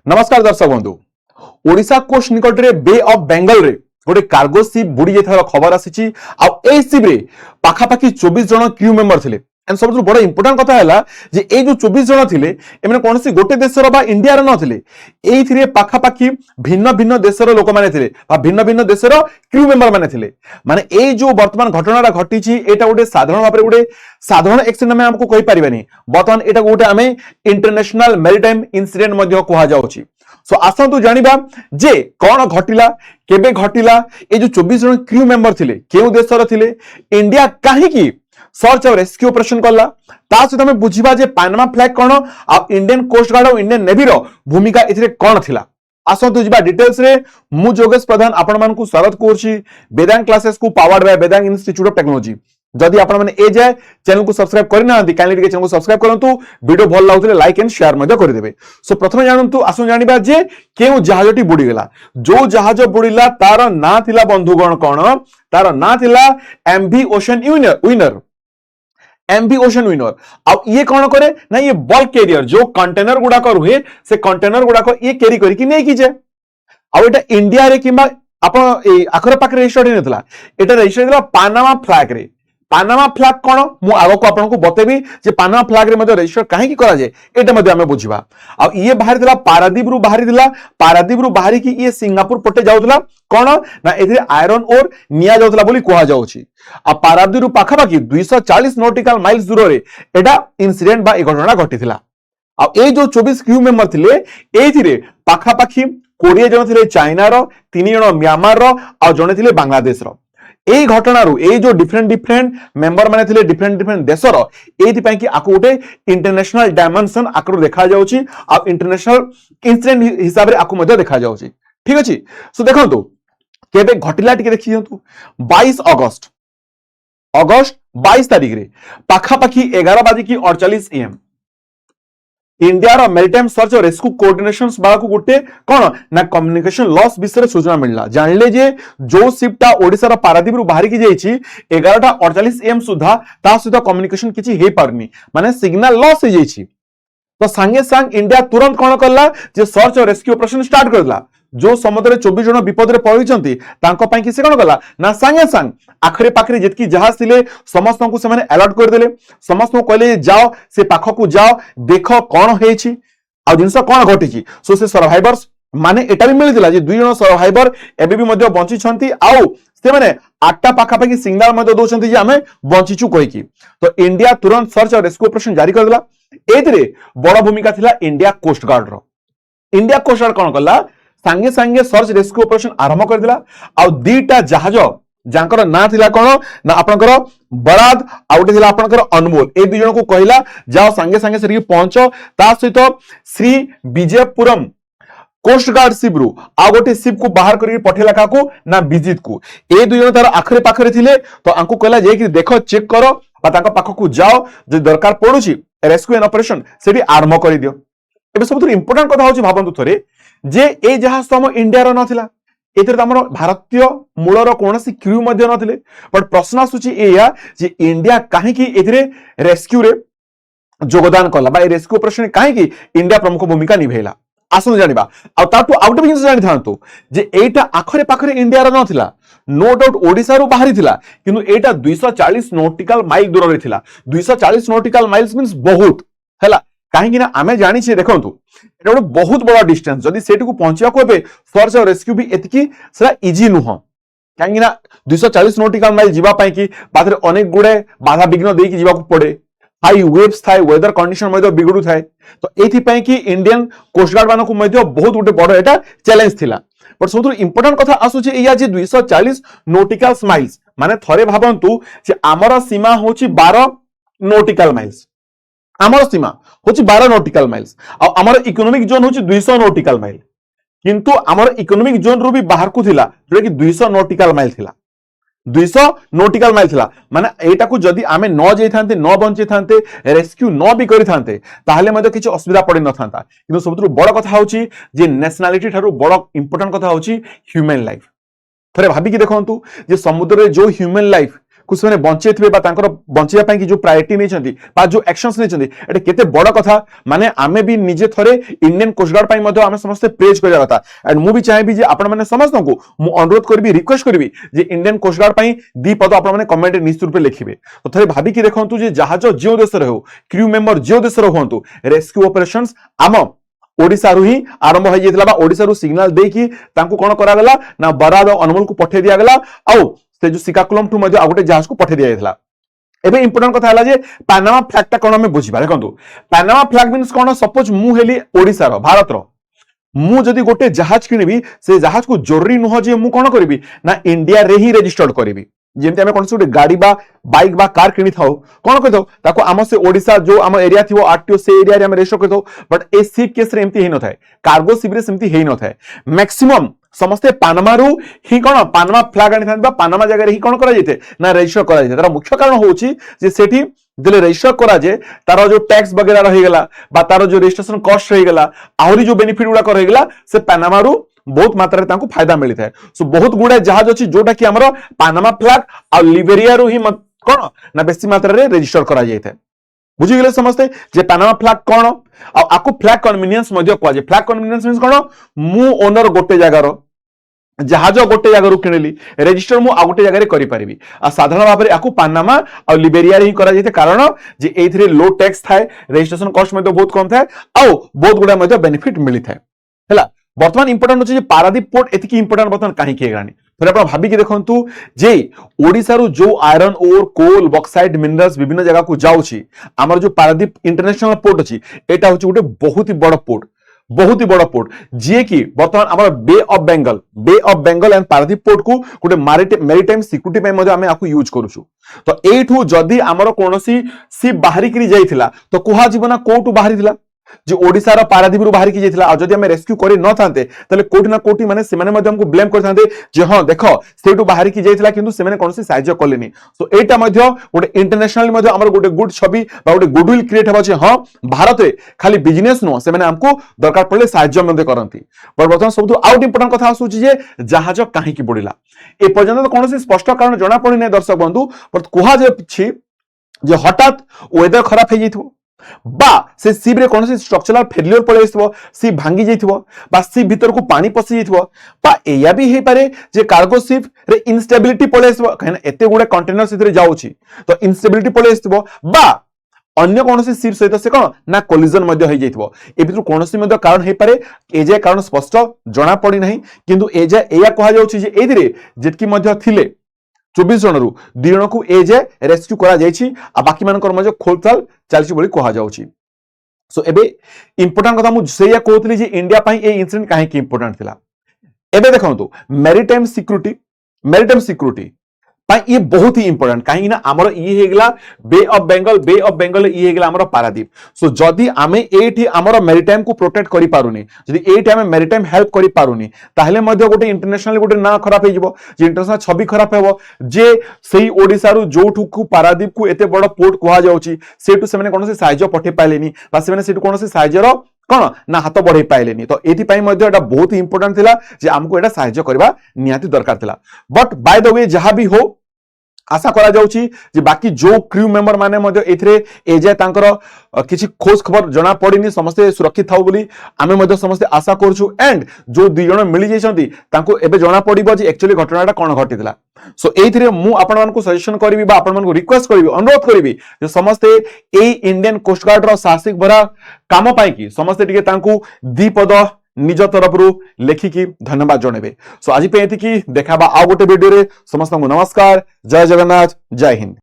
नमस्कार दर्शक बंधु ओडिशा कोस्ट निकट रे बे ऑफ बेंगल रे गोटे कार्गो शिप बुड़ी जाइथार खबर आसी ए शिप रे पाखापाखी 24 जन क्रू मेंबर थिले एंड सब बड़ इंपोर्टेंट कथा है जे ए जो 24 जन थिले एमने कौन सी गोटे देशर बा इंडिया रे नथिले एइथिरे पाखापाखी भिन्न भिन्न देशर लोक माने थिले बा भिन्न भिन्न देशर क्रू मेंबर माने थिले माने ए जो वर्तमान घटनाटा घटिछि एटा गोटे साधारण भाबरे गोटे साधारण एक्सीडेंट में हमको कहि परिबानी वर्तमान एटा गोटे हमें इंटरनेशनल मैरीटाइम इंसिडेंट मध्ये कुहा जाउछि। सो आसंतु जानिबा जे कोन घटिला केबे घटिला ए जो 24 जन क्रू मेंबर थिले केउ देशर थिले इंडिया काहे की सर्च और रेस्क्यू ऑपरेशन कला ता सहित हमें बुझिबा जे पानामा फ्लैग कोन आ इंडियन कोस्ट गार्ड और इंडियन नेवी रो भूमिका एथिरे कोन थिला। आसंतु जिबा डिटेल्स रे मु जोगेश प्रधान आपण मानकु स्वागत करछि वेदांत क्लासेस को powered by Vedant Institute of Technology. जदि आपण माने ए जाय चैनल को सब्सक्राइब करना काइंडली चैनल को सब्सक्राइब करंतु वीडियो भल लागुतले लाइक एंड शेयर मध्ये कर देबे। सो प्रथम जानंतु आसु जानिबा जे केउ जहाजटी बुडी गेला जो जहाज बुडीला तार ना थिला बंधुगण कोन तार ना थिला MV Ocean Winner MV Ocean Winner अब ये कौन करे ना ये बल्क कैरियर जो कंटेनर गुड़ाक रुहे से कंटेनर गुड़ाक ये कैरी करके नहीं कीजे अब एटा इंडिया रे किबा आपण आखर पाख रजिस्टर्ड नथला एटा रजिस्टर्ड थला पानामा फ्लैग रे। पानामा फ्लैग कोन मु आगो को आपन को बतेबी जे पानामा फ्लैग रे मध्ये रजिस्टर काहे की करा जाय एटा मध्ये हमें बुझिबा। अब ये बाहर दिला पारादीप रु बाहरी की ये सिंगापुर पटे जाउतला कोन ना एथे आयरन ओर निया जाउतला बोली कुहा जाउछि। आ पारादीप रु पाखापाखी 240 नॉटिकल माइल्स दूर रे एटा इंसिडेंट बा ए घटना घटिथिला। अब ए जो 24 क्रू मेंबर थिले एथिरे पाखापाखी 20 जन थिले चाइना रो 3 जन म्यांमार रो आ जने थिले बांग्लादेश रो। ए घटना रू ए जो डिफरेंट मेंबर माने थिले डिफरेंट देशर एथि पई कि आकु गोटे इंटरनेशनल डायमेंशन आकरो देखा जाउछि आ इंटरनेशनल इंसिडेंट हिसाब रे आकु मध्ये देखा जाउछि। ठीक अछि। सो देखंतु केबे घटिला टिके देखि दियंतु 22 अगस्त 22 तारिख रे पाखापाखी 11:48 AM इंडिया रो मैरीटाइम सर्च और रेस्क्यू कोऑर्डिनेशन बाला को गुटे कोन ना कम्युनिकेशन लॉस विषय सूचना मिलला जानले जे जो शिपटा ओडिसा रो पारादीप रु बाहरी की जाईछि 11:48 AM सुधा ता सुधा कम्युनिकेशन किछि हे पारनी माने सिग्नल लॉस हो जाईछि। तो संगे संग इंडिया तुरंत कोन करला जे सर्च और रेस्क्यू ऑपरेशन स्टार्ट करला जो समुद्र 24 जन विपद रे पड़िचंती तांको पई कि से कोन करला ना संगे संग आखरे पाखरे जेतकी जहाज थिले समस्त को से माने अलर्ट कर देले समस्त को कहले जाओ से पाखो को जाओ देखो कोन हेछि आ जिंस कोन घटिछि। सो से सर्वाइवर्स माने एटा भी मिलितला जे दुई जन सर्वाइवर एबे भी मध्ये बंची छंती आउ से माने 8टा पाखापाखी सिग्नल मध्ये दोछंती जे हमें बंचीचु कहि की। तो इंडिया तुरंत सर्च और रेस्क्यू ऑपरेशन जारी कर देला एतरे बड़ भूमिका थिला इंडिया कोस्ट गार्ड रो। इंडिया कोस्ट गार्ड कोन करला संगे संगे सर्च रेस्क्यू ऑपरेशन आरंभ कर दिला आ दीटा जहाज जांकर ना थिला कोन ना आपनकर बराद आ उठे थिला आपनकर अनमोल ए दुई जन को कहला जाओ संगे संगे से पहुंचो ता सहित Shri Vijayapuram coast guard ship रु आ गोटे शिप को बाहर करके पठेला काको ना विजित को ए दुई जन तार आखरे पाखरे थिले तो आंकु कहला जे कि देखो चेक करो बा ताका पाखो को जाओ जे दरकार पडुची रेस्क्यू एंड ऑपरेशन सेठी आरंभ कर दियो। एबे सबथु इंपोर्टेंट कथा होची भाबंतु थरे जे ए जहाज तो हम इंडिया रो नथिला एतिर हमर भारतीय मूलर कोनसी क्रू मध्ये नथिले बट प्रश्न आसुची एया जे इंडिया काहे की एथिरे रेस्क्यू रे योगदान करला बा रेस्क्यू ऑपरेशन काहे की इंडिया प्रमुख भूमिका निभेला। आसु जानिबा आ ताटू आउट बिजिनेस जानि थांतु जे एटा आखरे पाखरे इंडिया रो नथिला नो डाउट ओडिसा रो बाहरी थिला किंतु एटा 240 नॉटिकल माइल दूर रे थिला 240 नॉटिकल माइल्स मींस बहुत हैला कहीं ना आमे जानी छे देखंतु एटा गोटे बहुत बड़ा डिस्टेंस जदी सेठी को पहुंचिया को बे सर्च और रेस्क्यू भी एतकी सेला इजी नुह कहीं ना 240 नॉटिकल माइल जीवा पई की बादरे अनेक गुडे बाधा विघ्न देई की जीवा को पड़े हाई वेव्स थाए वेदर कंडीशन मध्ये बिगडु थाए तो एथि पई की इंडियन कोस्ट गार्ड मानको मध्ये बहुत गोटे बड़ एटा चैलेंज थिला। बट सबथु इंपोर्टेंट कथा आसु जे या जे 240 नॉटिकल माइल्स माने थरे भाबंतु जे आमर सीमा होची 12 नॉटिकल माइल्स आमर सीमा होची 12 नॉटिकल माइल्स आ आमर इकोनॉमिक जोन होची 200 नॉटिकल माइल किंतु आमर इकोनॉमिक जोन रु भी बाहर को थिला जो कि 200 नॉटिकल माइल थिला 200 नॉटिकल माइल थिला माने एटा को जदी आमे न जई थांते न बंची थांते रेस्क्यू न भी करि थांते ताहले मध्ये किछ असुविधा पड़ि न थांता किंतु सबथु बड़ कथा होची जे नेशनलिटी थारु बड़ इंपोर्टेंट कथा होची ह्यूमन लाइफ। थरे भाबी कि देखंतु जे समुद्र रे जो ह्यूमन लाइफ से बंचे थे बंचा जो प्रायोरिटी नहीं जो एक्शंस नहीं एटा केते बड़ कथा माने आमे भी निजे थरे इंडियन कोस्ट गार्ड पई मध्य आमे समस्त प्रेज करिया कथा एंड मु भी चाहेबी जे आपण माने समस्त को मु अनुरोध करबी रिक्वेस्ट करबी जे इंडियन कोस्ट गार्ड पई दी पद आपण माने कमेंट निश्चित रूप लिखिबे तो थरे भाबी कि देखंतु जे जहाज जो देश रे हो क्रू मेंबर जो देश रे होंतु रेस्क्यू ऑपरेशंस आम ओडिसा रु ही आरंभ हो जाइतला बा ओडिसा रु सिग्नल दे कि तांको कोन करा गला ना बराद अनमोल को पठे दिया गला आउ से जो सिकाकुलम टू मध्य आ गोटे जहाज को पठे दिया जाइतला एबे इंपोर्टेंट कथा हला जे पानामा फ्लैग ता कोन हमें बुझिबा देखंतु पानामा फ्लैग मींस कोन सपोज मु हेली ओडिसा रो भारत रो मु जदी गोटे जहाज किनिबी से जहाज को जरूरी नुह जे मु कोन करबी ना इंडिया रे ही रजिस्टर्ड करबी जेमते हमें कोनसे गाड़ी बा बाइक बा कार किनी थाओ कोन कहतो ताको आम से ओडिसा जो आम एरिया थिवो आरटीओ से एरिया रे हम रजिस्टर करतो बट ए शिप केस रे एमती हे न थाए कार्गो शिप रे सेमती हे न थाए मैक्सिमम समस्ते पानामा रु ही कोन पानामा फ्लैग आनी थान बा पानामा जगह रे ही कोन करा जैते ना रजिस्टर करा जैते तार मुख्य कारण होउची जे सेठी दिले रजिस्टर करा जे तार जो टैक्स वगैरह रही गला बा तार जो रजिस्ट्रेशन कॉस्ट रही गला आहुरी जो बेनिफिट गुडा रही गला से पानामा रु बहुत मात्रा रे तांको फायदा मिली थाए सो बहुत गुडा जहाज अछि जोटा कि हमरो पानामा फ्लैग आ लिबेरिया रु ही कोन ना बेसी मात्रा रे रजिस्टर करा जाय थाए बुझी गेले समझते जे पानामा फ्लैग कोन आ आकु फ्लैग कन्वीनियंस मध्य को जे फ्लैग कन्वीनियंस मींस कोन मु ओनर गोटे जगह रो जहाज गोटे जगह रु किनली रजिस्टर मु आ गोटे जगह रे करि परिबी आ साधारण भाबरे आकु पानामा आ लिबेरिया रे ही करा जायते कारण जे एथिरे लो टैक्स थाए रजिस्ट्रेशन कॉस्ट मध्य बहुत कम थाए आ बहुत गुडा मध्य बेनिफिट मिली थाए हला वर्तमान इंपोर्टेंट होची जे पारादीप पोर्ट एतिकी इंपोर्टेंट वर्तमान काहे के गानी फिर आप भाबी के देखंतु जे ओडिसा रु जो आयरन ओर कोल बॉक्साइट मिनरल्स विभिन्न जगह को जाउची हमर जो पारादीप इंटरनेशनल पोर्ट अछि एटा होची गोटे बहुत ही बड़ पोर्ट जे कि वर्तमान हमर bay of Bengal and Paradip port को गोटे मैरीटाइम सिक्युरिटी पे मध्ये हमें आकु यूज करूछु तो एठू जदी हमर कोनोसी शिप बाहरी करी जाइथिला तो कुहा जीवना कोटू बाहरी थिला जे ओडिसा रो पारादीप रु बाहर की जाइथिला आ जदी हमें रेस्क्यू करि न थांते तले कोठी ना कोठी माने से माने मध्ये हमको ब्लेम कर थांते जे हां देखो सेटू बाहर की जाइथिला किंतु से माने कोनसी साहाय्य करलेनी सो एटा मध्ये गोटे इंटरनेशनल मध्ये हमर गोटे गुड छवि बा गोटे गुडविल क्रिएट हेबा जे हां भारत रे खाली बिजनेस नो से माने हमको दरकार पड़ले साहाय्य मध्ये करंती पर वर्तमान सबटु आउट इंपोर्टेंट कथा आसुची जे जहाज काहे की बुडिला ए पर्यंत तो कोनसी स्पष्ट कारण जणा पड़ि नै दर्शक बंधु पर कुहा जे छि जे हठात वेदर खराब हे जइथो बा से शिप रे कोनसी स्ट्रक्चरल फेलियर पळे आइसबो शिप भांगी जाइथबो बा शिप भीतर को पानी पसि जाइथबो बा एया भी हे पारे जे कार्गो शिप रे इनस्टेबिलिटी पळे आइसबो कहना एते गुडे कंटेनर सिथरे जाउची तो इनस्टेबिलिटी पळे आइसबो बा अन्य कोनसी शिप सहित से कोन ना कोलिजन मध्ये होई जाइथबो ए भितर कोनसी मध्ये कारण हे पारे ए जे कारण स्पष्ट जणा पड़ी नहीं किंतु ए जे एया कहा जाउची जे एदिरे जेतकी मध्ये थिले 24 जन रु 2 जन को ए जे रेस्क्यू करा जायछि आ बाकी मानकर मध्ये खोलताल चालछि बोली कहा जाउछि सो एबे इंपोर्टेंट कथा मु सेया कहतली जे इंडिया पई ए इंसिडेंट काहे की इंपोर्टेंट थिला एबे देखंतु मैरीटाइम सिक्युरिटी पाई ये बहुत ही इंपोर्टेंट कहीं ना आमर ये हेगला बे ऑफ बेंगल ये हेगला आमर पारादीप सो जदी आमे एठी आमर मैरीटाइम को प्रोटेक्ट करि पारुनी जदी एठी आमे मैरीटाइम हेल्प करि पारुनी ताहले मध्ये गोटे इंटरनेशनल गोटे ना खराब हे जिवो जे इंटरनेशनल छवि खराब हेबो जे सेही ओडिसा रु जोठु को पारादीप को एते बड़ पोर्ट कुहा जाउची सेटु से माने कोनोसी सहाय्य पठे पाइलेनी बा से माने सेटु कोनोसी सहाय्य रो कौन ना हाथ बढ़े पाइलेनी तो एथि मध्य एटा बहुत ही इंपोर्टेंट थिला जे हमको एटा सहाय्य करबा नियाति दरकार थिला बट बाय द वे जहां भी हो आशा करा जाउची जे बाकी जो क्रू मेंबर माने मध्ये एथरे एजे तांकर किछि खोज खबर जणा पड़िनी समस्त सुरक्षित थाउ बोली आमे मध्ये समस्त आशा करछु एंड जो दुई जण मिली जैछंती तांको एबे जणा पड़िबो जे एक्चुअली घटनाटा कोन घटितला सो एथरे मु आपण मानको सजेशन करबी बा आपण मानको रिक्वेस्ट करबी अनुरोध करबी जे समस्त ए इंडियन कोस्ट गार्ड रो साहसिक भरा काम पाई की समस्त टिके तांको दीपद निज तरफ लेखिकी धन्यवाद जणेबे सो आज पे एतिकी देखाबा आ गोटे वीडियो रे समस्त को नमस्कार जय जगन्नाथ जय हिंद।